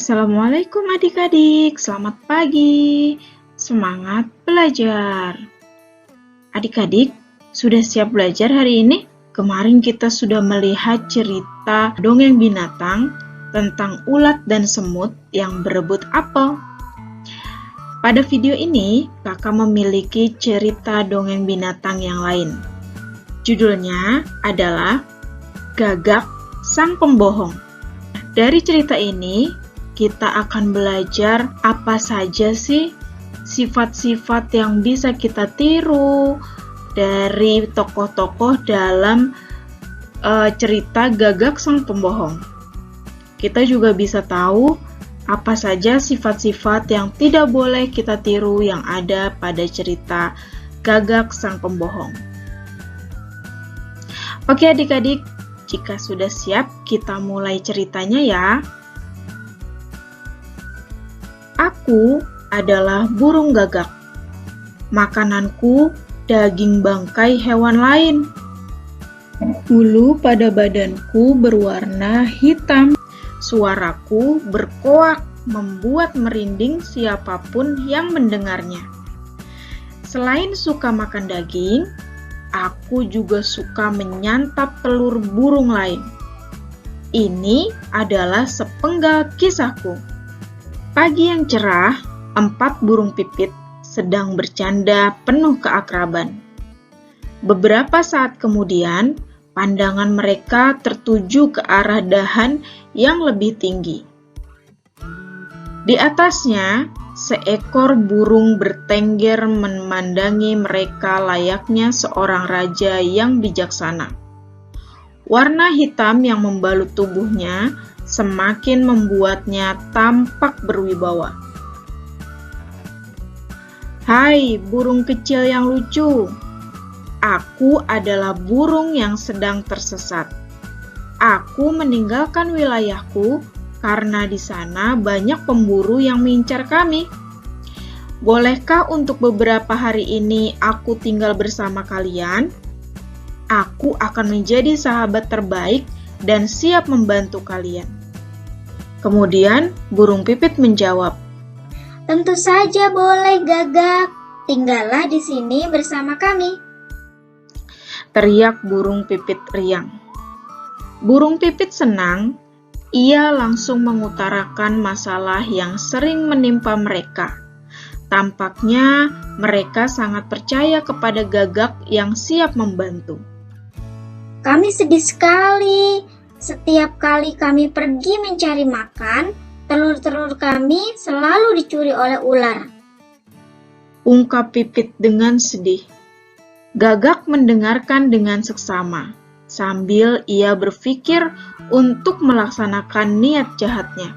Assalamualaikum adik-adik, selamat pagi. Semangat belajar. Adik-adik, sudah siap belajar hari ini? Kemarin kita sudah melihat cerita dongeng binatang tentang ulat dan semut yang berebut apel. Pada video ini, kakak memiliki cerita dongeng binatang yang lain. Judulnya adalah Gagak Sang Pembohong. Dari cerita ini, kita akan belajar apa saja sih sifat-sifat yang bisa kita tiru dari tokoh-tokoh dalam cerita Gagak Sang Pembohong. Kita juga bisa tahu apa saja sifat-sifat yang tidak boleh kita tiru yang ada pada cerita Gagak Sang Pembohong. Oke adik-adik, jika sudah siap, kita mulai ceritanya ya. Aku adalah burung gagak. Makananku daging bangkai hewan lain. Bulu pada badanku berwarna hitam. Suaraku berkoak membuat merinding siapapun yang mendengarnya. Selain suka makan daging, aku juga suka menyantap telur burung lain. Ini adalah sepenggal kisahku. Pagi yang cerah, 4 burung pipit sedang bercanda penuh keakraban. Beberapa saat kemudian, pandangan mereka tertuju ke arah dahan yang lebih tinggi. Di atasnya, seekor burung bertengger memandangi mereka layaknya seorang raja yang bijaksana. Warna hitam yang membalut tubuhnya semakin membuatnya tampak berwibawa. Hai burung kecil yang lucu, aku adalah burung yang sedang tersesat. Aku meninggalkan wilayahku karena di sana banyak pemburu yang mengincar kami. Bolehkah untuk beberapa hari ini aku tinggal bersama kalian? Aku akan menjadi sahabat terbaik dan siap membantu kalian. Kemudian burung pipit menjawab, "Tentu saja boleh, Gagak. Tinggallah di sini bersama kami." Teriak burung pipit riang. Burung pipit senang. Ia langsung mengutarakan masalah yang sering menimpa mereka. Tampaknya mereka sangat percaya kepada Gagak yang siap membantu. "Kami sedih sekali. Setiap kali kami pergi mencari makan, telur-telur kami selalu dicuri oleh ular," ungkap Pipit dengan sedih. Gagak mendengarkan dengan seksama, sambil ia berpikir untuk melaksanakan niat jahatnya.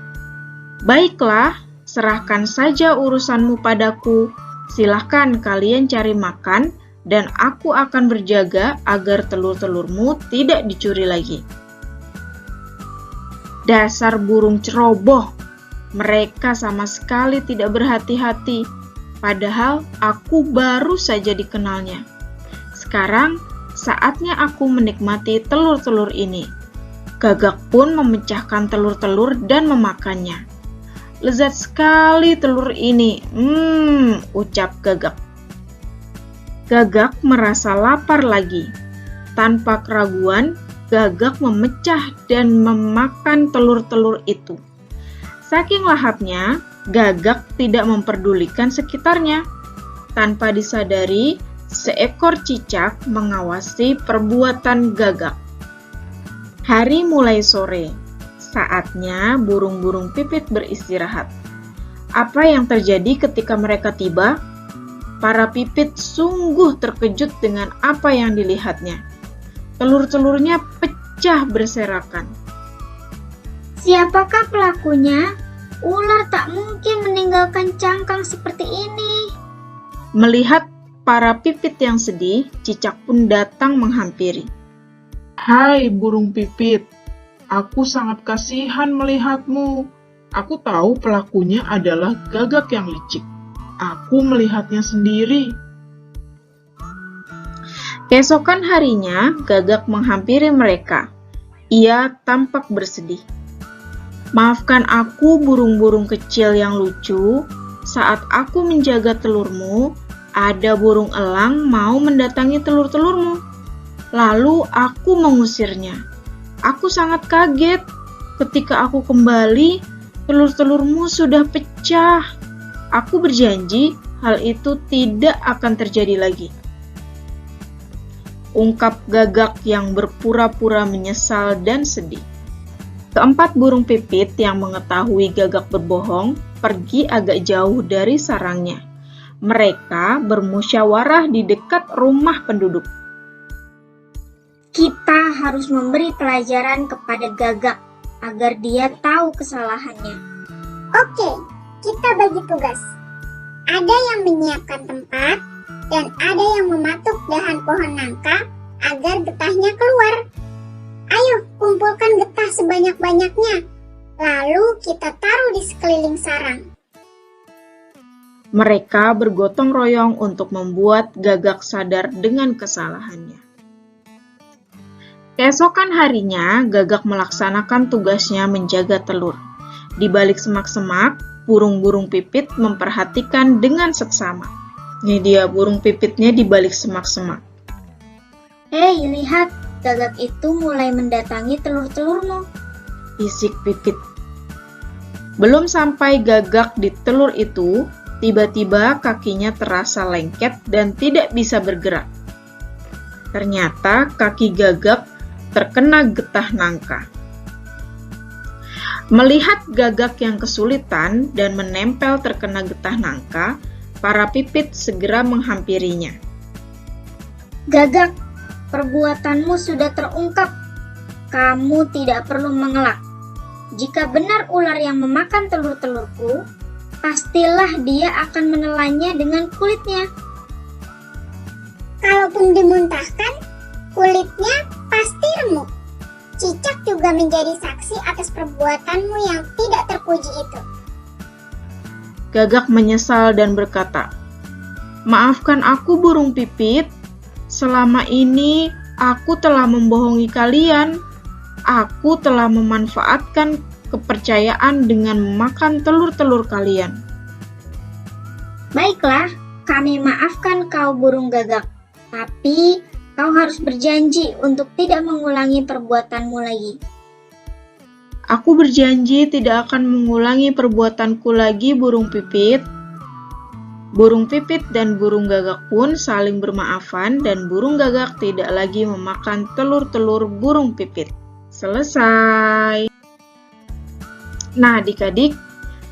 "Baiklah, serahkan saja urusanmu padaku. Silahkan kalian cari makan, dan aku akan berjaga agar telur-telurmu tidak dicuri lagi." Dasar burung ceroboh, mereka sama sekali tidak berhati-hati, padahal aku baru saja dikenalnya. Sekarang saatnya aku menikmati telur-telur ini. Gagak pun memecahkan telur-telur dan memakannya. "Lezat sekali telur ini, ucap Gagak. Gagak merasa lapar lagi. Tanpa keraguan, Gagak memecah dan memakan telur-telur itu. Saking lahapnya, Gagak tidak memperdulikan sekitarnya. Tanpa disadari, seekor cicak mengawasi perbuatan Gagak. Hari mulai sore. Saatnya burung-burung pipit beristirahat. Apa yang terjadi ketika mereka tiba? Para pipit sungguh terkejut dengan apa yang dilihatnya. Telur-telurnya pecah berserakan. "Siapakah pelakunya? Ular tak mungkin meninggalkan cangkang seperti ini." Melihat para pipit yang sedih, cicak pun datang menghampiri. Hai burung pipit, aku sangat kasihan melihatmu. Aku tahu pelakunya adalah Gagak yang licik. Aku melihatnya sendiri. Keesokan harinya, Gagak menghampiri mereka. Ia tampak bersedih. Maafkan aku burung-burung kecil yang lucu, saat aku menjaga telurmu, ada burung elang mau mendatangi telur-telurmu. Lalu aku mengusirnya. Aku sangat kaget ketika aku kembali, telur-telurmu sudah pecah. Aku berjanji hal itu tidak akan terjadi lagi. Ungkap Gagak yang berpura-pura menyesal dan sedih. Keempat burung pipit yang mengetahui Gagak berbohong pergi agak jauh dari sarangnya. Mereka bermusyawarah di dekat rumah penduduk. Kita harus memberi pelajaran kepada Gagak agar dia tahu kesalahannya. Oke, kita bagi tugas. Ada yang menyiapkan tempat dan ada yang mematuk dahan pohon nangka agar getahnya keluar. Ayo, kumpulkan getah sebanyak-banyaknya. Lalu kita taruh di sekeliling sarang. Mereka bergotong royong untuk membuat Gagak sadar dengan kesalahannya. Keesokan harinya, Gagak melaksanakan tugasnya menjaga telur. Di balik semak-semak, burung-burung pipit memperhatikan dengan seksama. Ini dia burung pipitnya di balik semak-semak. Hei, lihat, Gagak itu mulai mendatangi telur-telurmu. Bisik pipit. Belum sampai Gagak di telur itu, tiba-tiba kakinya terasa lengket dan tidak bisa bergerak. Ternyata kaki Gagak terkena getah nangka. Melihat Gagak yang kesulitan dan menempel terkena getah nangka, para pipit segera menghampirinya. Gagak, perbuatanmu sudah terungkap. Kamu tidak perlu mengelak. Jika benar ular yang memakan telur-telurku, pastilah dia akan menelannya dengan kulitnya. Kalaupun dimuntahkan, kulitnya pasti remuk. Cicak juga menjadi saksi atas perbuatanmu yang tidak terpuji itu. Gagak menyesal dan berkata, "Maafkan aku burung pipit, selama ini aku telah membohongi kalian. Aku telah memanfaatkan kepercayaan dengan memakan telur-telur kalian." Baiklah, kami maafkan kau burung Gagak. Tapi kau harus berjanji untuk tidak mengulangi perbuatanmu lagi. Aku berjanji tidak akan mengulangi perbuatanku lagi, burung pipit. Burung pipit dan burung Gagak pun saling bermaafan dan burung Gagak tidak lagi memakan telur-telur burung pipit. Selesai. Nah, adik-adik,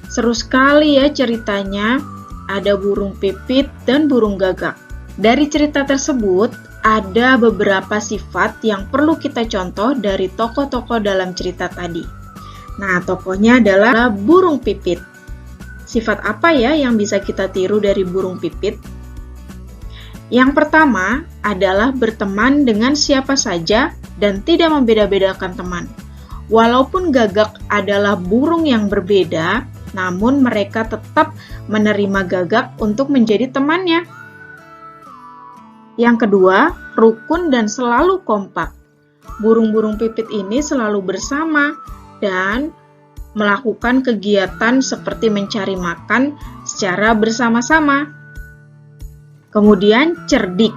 seru sekali ya ceritanya. Ada burung pipit dan burung Gagak. Dari cerita tersebut, ada beberapa sifat yang perlu kita contoh dari tokoh-tokoh dalam cerita tadi. Nah, tokohnya adalah burung pipit. Sifat apa ya yang bisa kita tiru dari burung pipit? Yang pertama adalah berteman dengan siapa saja dan tidak membeda-bedakan teman. Walaupun Gagak adalah burung yang berbeda, namun mereka tetap menerima Gagak untuk menjadi temannya. Yang kedua, rukun dan selalu kompak. Burung-burung pipit ini selalu bersama dan melakukan kegiatan seperti mencari makan secara bersama-sama. Kemudian cerdik,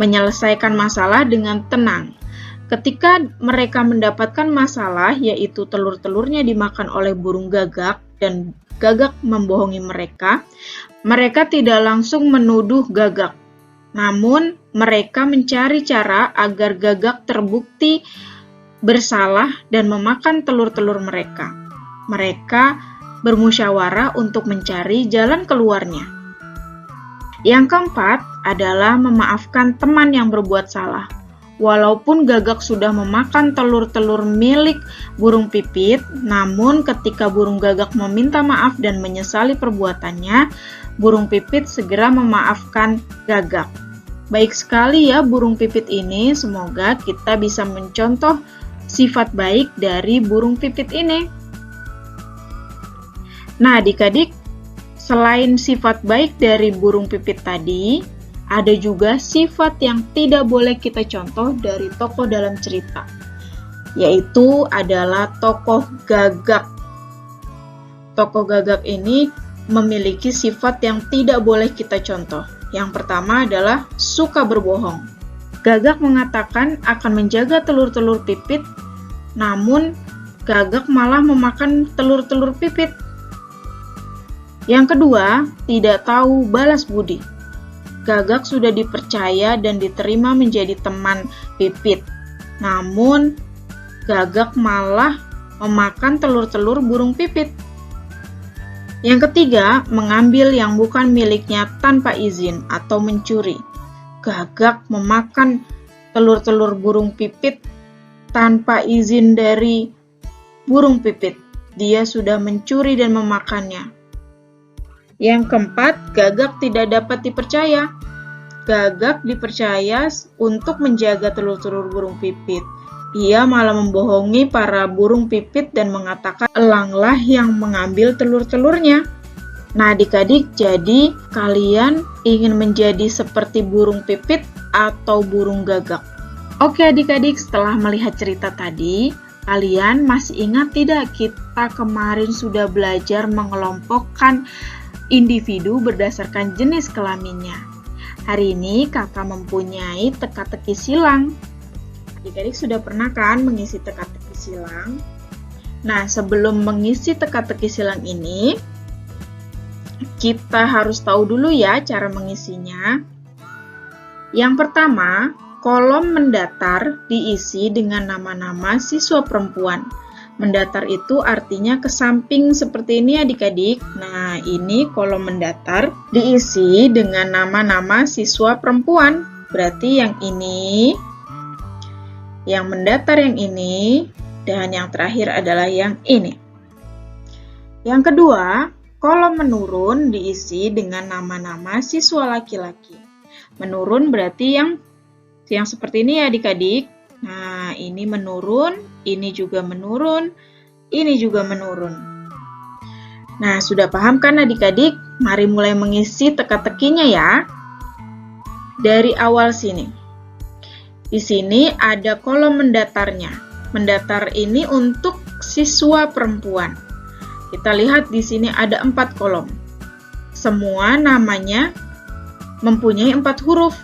menyelesaikan masalah dengan tenang. Ketika mereka mendapatkan masalah, yaitu telur-telurnya dimakan oleh burung Gagak dan Gagak membohongi mereka, mereka tidak langsung menuduh Gagak. Namun, mereka mencari cara agar Gagak terbukti bersalah dan memakan telur-telur mereka. Mereka bermusyawarah untuk mencari jalan keluarnya. Yang keempat adalah memaafkan teman yang berbuat salah. Walaupun Gagak sudah memakan telur-telur milik burung pipit, namun ketika burung Gagak meminta maaf dan menyesali perbuatannya, burung pipit segera memaafkan Gagak. Baik sekali ya burung pipit ini, semoga kita bisa mencontoh sifat baik dari burung pipit ini. Nah, adik-adik, selain sifat baik dari burung pipit tadi, ada juga sifat yang tidak boleh kita contoh dari tokoh dalam cerita, yaitu adalah tokoh Gagak. tokoh Gagak ini memiliki sifat yang tidak boleh kita contoh. Yang pertama adalah suka berbohong. Gagak mengatakan akan menjaga telur-telur Pipit, namun Gagak malah memakan telur-telur Pipit. Yang kedua, tidak tahu balas budi. Gagak sudah dipercaya dan diterima menjadi teman Pipit, namun Gagak malah memakan telur-telur burung Pipit. Yang ketiga, mengambil yang bukan miliknya tanpa izin atau mencuri. Gagak memakan telur-telur burung Pipit tanpa izin dari burung Pipit. Dia sudah mencuri dan memakannya. Yang keempat, Gagak tidak dapat dipercaya. Gagak dipercaya untuk menjaga telur-telur burung Pipit. Ia malah membohongi para burung Pipit dan mengatakan elanglah yang mengambil telur-telurnya. Nah, adik-adik, jadi kalian ingin menjadi seperti burung Pipit atau burung Gagak? Oke adik-adik, setelah melihat cerita tadi, kalian masih ingat tidak kita kemarin sudah belajar mengelompokkan individu berdasarkan jenis kelaminnya? Hari ini kakak mempunyai teka-teki silang. Adik-adik sudah pernah kan mengisi teka-teki silang? Nah, sebelum mengisi teka-teki silang ini, kita harus tahu dulu ya cara mengisinya. Yang pertama, kolom mendatar diisi dengan nama-nama siswa perempuan. Mendatar itu artinya ke samping seperti ini adik-adik. Nah, ini kolom mendatar diisi dengan nama-nama siswa perempuan. Berarti yang ini, yang mendatar yang ini, dan yang terakhir adalah yang ini. Yang kedua, kolom menurun diisi dengan nama-nama siswa laki-laki. Menurun berarti yang seperti ini ya adik-adik. Nah, ini menurun, ini juga menurun, ini juga menurun. Nah, sudah paham kan adik-adik? Mari mulai mengisi teka-tekinya ya. Dari awal sini. Di sini ada kolom mendatarnya. Mendatar ini untuk siswa perempuan. Kita lihat di sini ada 4 kolom. Semua namanya mempunyai 4 huruf.